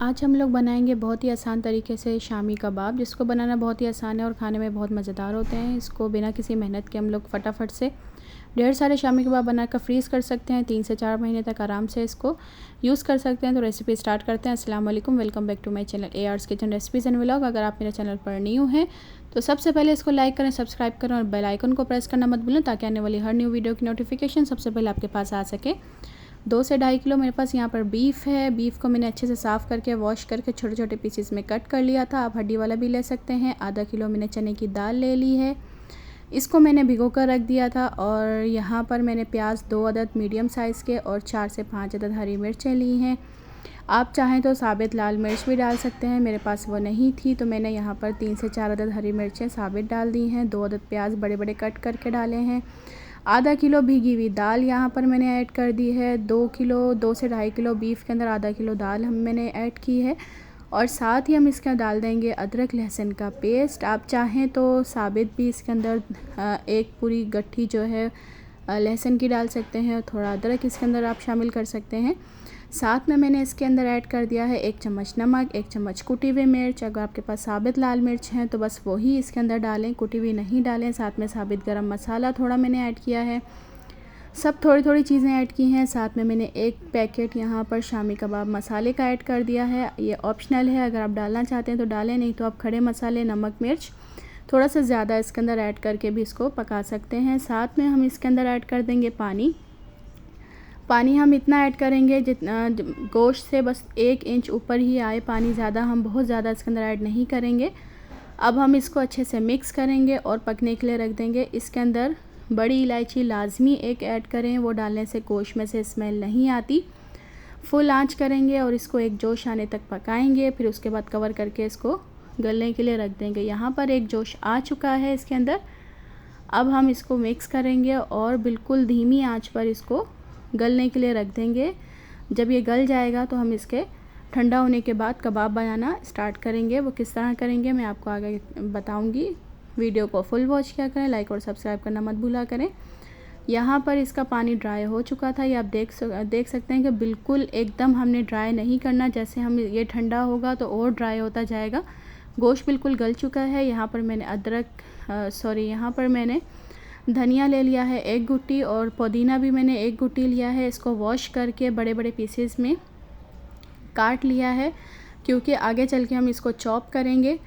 आज हम लोग बनाएंगे बहुत ही आसान तरीके से शामी कबाब, जिसको बनाना बहुत ही आसान है और खाने में बहुत मज़ेदार होते हैं। इसको बिना किसी मेहनत के हम लोग फटाफट से ढेर सारे शामी कबाब बनाकर फ्रीज़ कर सकते हैं। 3 से 4 महीने तक आराम से इसको यूज़ कर सकते हैं। तो रेसिपी स्टार्ट करते हैं। अस्सलाम वालेकुम, welcome back to my channel AR's kitchen recipes and vlog. अगर आप मेरे चैनल पर न्यू हैं तो सबसे पहले इसको लाइक करें, सब्सक्राइब करें और बेल आइकन को प्रेस करना मत भूलें, ताकि आने वाली हर न्यू वीडियो की नोटिफिकेशन सबसे पहले आपके पास आ सके। 2 से 2.5 किलो मेरे पास यहाँ पर बीफ है। बीफ को मैंने अच्छे से साफ़ करके वॉश करके छोटे छोटे पीसेस में कट कर लिया था। आप हड्डी वाला भी ले सकते हैं। आधा किलो मैंने चने की दाल ले ली है, इसको मैंने भिगो कर रख दिया था। और यहाँ पर मैंने प्याज 2 अदद मीडियम साइज़ के और 4 से 5 अदद हरी मिर्चें ली हैं। आप चाहें तो साबित लाल मिर्च भी डाल सकते हैं, मेरे पास वो नहीं थी तो मैंने यहाँ पर 3 से 4 अदद हरी मिर्चें साबित डाल दी हैं। 2 अदद प्याज बड़े बड़े कट करके डाले हैं। आधा किलो भीगी हुई दाल यहाँ पर मैंने ऐड कर दी है। 2 से 2.5 किलो बीफ के अंदर आधा किलो दाल मैंने ऐड की है। और साथ ही हम इसके डाल देंगे अदरक लहसुन का पेस्ट। आप चाहें तो साबित भी इसके अंदर एक पूरी गट्ठी जो है लहसुन की डाल सकते हैं और थोड़ा अदरक इसके अंदर आप शामिल कर सकते हैं। साथ में मैंने इसके अंदर ऐड कर दिया है 1 चम्मच नमक, 1 चम्मच कुटी हुई मिर्च। अगर आपके पास साबित लाल मिर्च हैं तो बस वही इसके अंदर डालें, कुटी हुई नहीं डालें। साथ में साबित गरम मसाला थोड़ा मैंने ऐड किया है। सब थोड़ी थोड़ी चीज़ें ऐड की हैं। साथ में मैंने 1 पैकेट यहाँ पर शामी कबाब मसाले का ऐड कर दिया है। ये ऑप्शनल है, अगर आप डालना चाहते हैं तो डालें, नहीं तो आप खड़े मसाले, नमक, मिर्च थोड़ा सा ज़्यादा इसके अंदर ऐड करके भी इसको पका सकते हैं। साथ में हम इसके अंदर ऐड कर देंगे पानी हम इतना ऐड करेंगे जितना गोश्त से बस 1 इंच ऊपर ही आए पानी, ज़्यादा हम बहुत ज़्यादा इसके अंदर ऐड नहीं करेंगे। अब हम इसको अच्छे से मिक्स करेंगे और पकने के लिए रख देंगे। इसके अंदर बड़ी इलायची लाजमी एक ऐड करें, वो डालने से गोश्त में से स्मेल नहीं आती। फुल आंच करेंगे और इसको एक जोश आने तक पकाएंगे। फिर उसके बाद कवर करके इसको गलने के लिए रख देंगे। यहाँ पर एक जोश आ चुका है इसके अंदर। अब हम इसको मिक्स करेंगे और बिल्कुल धीमी आंच पर इसको गलने के लिए रख देंगे। जब ये गल जाएगा तो हम इसके ठंडा होने के बाद कबाब बनाना स्टार्ट करेंगे। वो किस तरह करेंगे मैं आपको आगे बताऊंगी। वीडियो को फुल वॉच किया करें, लाइक और सब्सक्राइब करना मत भूला करें। यहाँ पर इसका पानी ड्राई हो चुका था, ये आप देख सकते हैं कि बिल्कुल एकदम हमने ड्राई नहीं करना। जैसे हम ये ठंडा होगा तो और ड्राई होता जाएगा। गोश्त बिल्कुल गल चुका है। यहाँ पर मैंने धनिया ले लिया है 1 गुट्टी और पुदीना भी मैंने 1 गुट्टी लिया है। इसको वॉश करके बड़े बड़े पीसेस में काट लिया है, क्योंकि आगे चल के हम इसको चॉप करेंगे।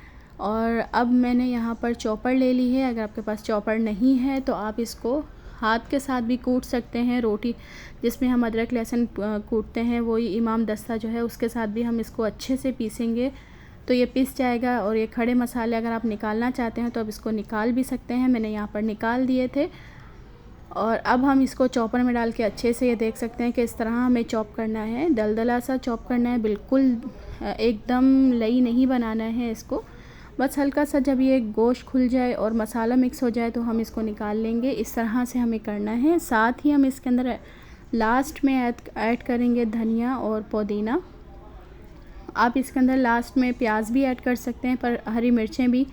और अब मैंने यहाँ पर चॉपर ले ली है। अगर आपके पास चॉपर नहीं है तो आप इसको हाथ के साथ भी कूट सकते हैं। रोटी जिसमें हम अदरक लहसुन कूटते हैं, वही इमाम दस्ता जो है उसके साथ भी हम इसको अच्छे से पीसेंगे तो ये पिस जाएगा। और ये खड़े मसाले अगर आप निकालना चाहते हैं तो आप इसको निकाल भी सकते हैं। मैंने यहाँ पर निकाल दिए थे। और अब हम इसको चॉपर में डाल के अच्छे से ये देख सकते हैं कि इस तरह हमें चॉप करना है, दलदला सा चॉप करना है। बिल्कुल एकदम लई नहीं बनाना है इसको, बस हल्का सा जब ये गोश्त खुल जाए और मसाला मिक्स हो जाए तो हम इसको निकाल लेंगे। इस तरह से हमें करना है। साथ ही हम इसके अंदर लास्ट में ऐड करेंगे धनिया और पुदीना। आप इसके अंदर लास्ट में प्याज भी ऐड कर सकते हैं, पर हरी मिर्चें भी।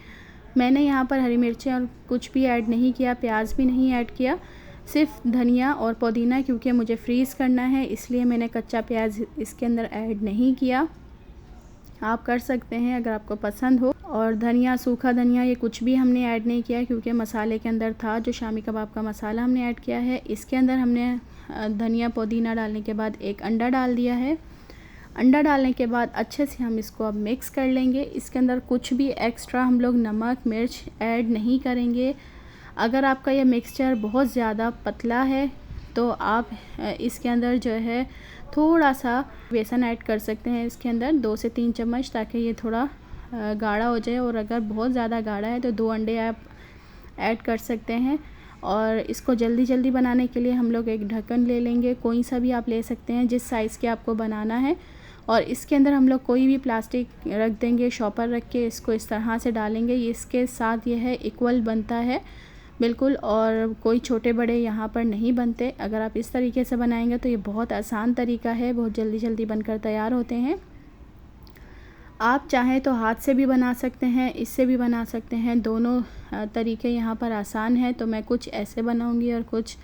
मैंने यहाँ पर हरी मिर्चें और कुछ भी ऐड नहीं किया, प्याज भी नहीं ऐड किया, सिर्फ धनिया और पुदीना। क्योंकि मुझे फ्रीज़ करना है इसलिए मैंने कच्चा प्याज इसके अंदर ऐड नहीं किया। आप कर सकते हैं अगर आपको पसंद हो। और धनिया, सूखा धनिया, ये कुछ भी हमने ऐड नहीं किया क्योंकि मसाले के अंदर था जो शामी कबाब का मसाला हमने ऐड किया है। इसके अंदर हमने धनिया पुदीना डालने के बाद 1 अंडा डाल दिया है। अंडा डालने के बाद अच्छे से हम इसको अब मिक्स कर लेंगे। इसके अंदर कुछ भी एक्स्ट्रा हम लोग नमक मिर्च ऐड नहीं करेंगे। अगर आपका ये मिक्सचर बहुत ज़्यादा पतला है तो आप इसके अंदर जो है थोड़ा सा बेसन ऐड कर सकते हैं इसके अंदर 2 से 3 चम्मच, ताकि ये थोड़ा गाढ़ा हो जाए। और अगर बहुत ज़्यादा गाढ़ा है तो 2 अंडे आप ऐड कर सकते हैं। और इसको जल्दी जल्दी बनाने के लिए हम लोग एक ढक्कन ले लेंगे, कोई सा भी आप ले सकते हैं जिस साइज़ के आपको बनाना है। और इसके अंदर हम लोग कोई भी प्लास्टिक रख देंगे, शॉपर रख के इसको इस तरह से डालेंगे। इसके साथ यह है इक्वल बनता है बिल्कुल, और कोई छोटे बड़े यहाँ पर नहीं बनते। अगर आप इस तरीके से बनाएंगे तो ये बहुत आसान तरीका है, बहुत जल्दी जल्दी बनकर तैयार होते हैं। आप चाहें तो हाथ से भी बना सकते हैं, इससे भी बना सकते हैं, दोनों तरीके यहाँ पर आसान है। तो मैं कुछ ऐसे बनाऊँगी और कुछ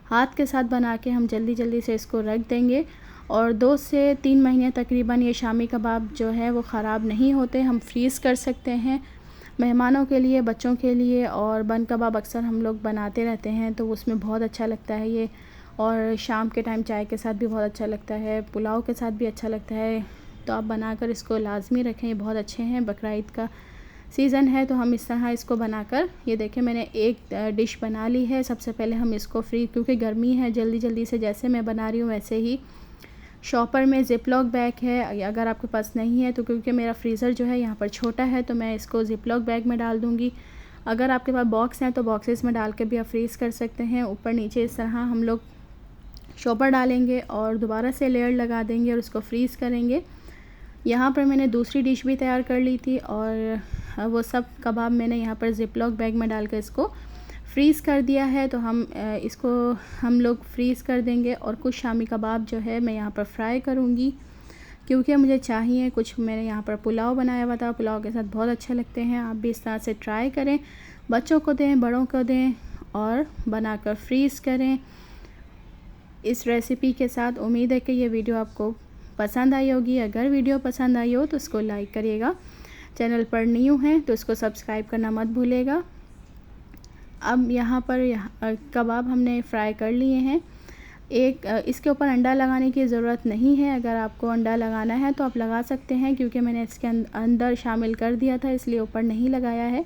हाथ के साथ बना के हम जल्दी जल्दी से इसको रख देंगे। और 2 से 3 महीने तकरीबन ये शामी कबाब जो है वो ख़राब नहीं होते। हम फ्रीज़ कर सकते हैं मेहमानों के लिए, बच्चों के लिए। और बन कबाब अक्सर हम लोग बनाते रहते हैं तो उसमें बहुत अच्छा लगता है ये, और शाम के टाइम चाय के साथ भी बहुत अच्छा लगता है, पुलाव के साथ भी अच्छा लगता है। तो आप बनाकर इसको लाज़मी रखें, ये बहुत अच्छे हैं। बकरा ईद का सीज़न है तो हम इस तरह इसको बनाकर, ये देखें मैंने एक डिश बना ली है। सबसे पहले हम इसको क्योंकि गर्मी है, जल्दी जल्दी से जैसे मैं बना रही हूँ वैसे ही शॉपर में ज़िप-लॉक बैग है, अगर आपके पास नहीं है तो, क्योंकि मेरा फ्रीज़र जो है यहाँ पर छोटा है तो मैं इसको ज़िप-लॉक बैग में डाल दूँगी। अगर आपके पास बॉक्स हैं तो बॉक्सेस में डाल के भी आप फ्रीज़ कर सकते हैं। ऊपर नीचे इस तरह हम लोग शॉपर डालेंगे और दोबारा से लेयर लगा देंगे और उसको फ्रीज़ करेंगे। यहाँ पर मैंने दूसरी डिश भी तैयार कर ली थी और वो सब कबाब मैंने यहाँ पर ज़िप-लॉक बैग में डाल कर इसको फ्रीज़ कर दिया है। तो इसको हम लोग फ्रीज़ कर देंगे। और कुछ शामी कबाब जो है मैं यहाँ पर फ्राई करूँगी, क्योंकि मुझे चाहिए। कुछ मैंने यहाँ पर पुलाव बनाया हुआ था, पुलाव के साथ बहुत अच्छे लगते हैं। आप भी इस तरह से ट्राई करें, बच्चों को दें, बड़ों को दें और बनाकर फ्रीज़ करें इस रेसिपी के साथ। उम्मीद है कि ये वीडियो आपको पसंद आई होगी। अगर वीडियो पसंद आई हो तो इसको लाइक करिएगा, चैनल पर न्यू हैं तो इसको सब्सक्राइब करना मत भूलिएगा। अब यहाँ पर कबाब हमने फ्राई कर लिए हैं। इसके ऊपर अंडा लगाने की ज़रूरत नहीं है। अगर आपको अंडा लगाना है तो आप लगा सकते हैं, क्योंकि मैंने इसके अंदर शामिल कर दिया था इसलिए ऊपर नहीं लगाया है।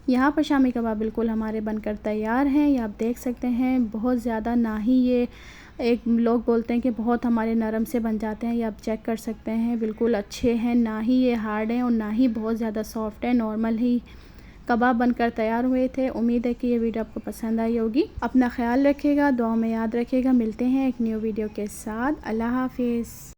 यहाँ पर शामी कबाब बिल्कुल हमारे बनकर तैयार हैं, ये आप देख सकते हैं। बहुत ज़्यादा ना ही ये, एक लोग बोलते हैं कि बहुत हमारे नरम से बन जाते हैं, ये आप चेक कर सकते हैं। बिल्कुल अच्छे हैं, ना ही ये हार्ड हैं और ना ही बहुत ज़्यादा सॉफ्ट है, नॉर्मल ही कबाब बनकर तैयार हुए थे। उम्मीद है कि ये वीडियो आपको पसंद आई होगी। अपना ख्याल रखिएगा, दुआ में याद रखिएगा। मिलते हैं एक न्यू वीडियो के साथ। अल्लाह हाफिज़।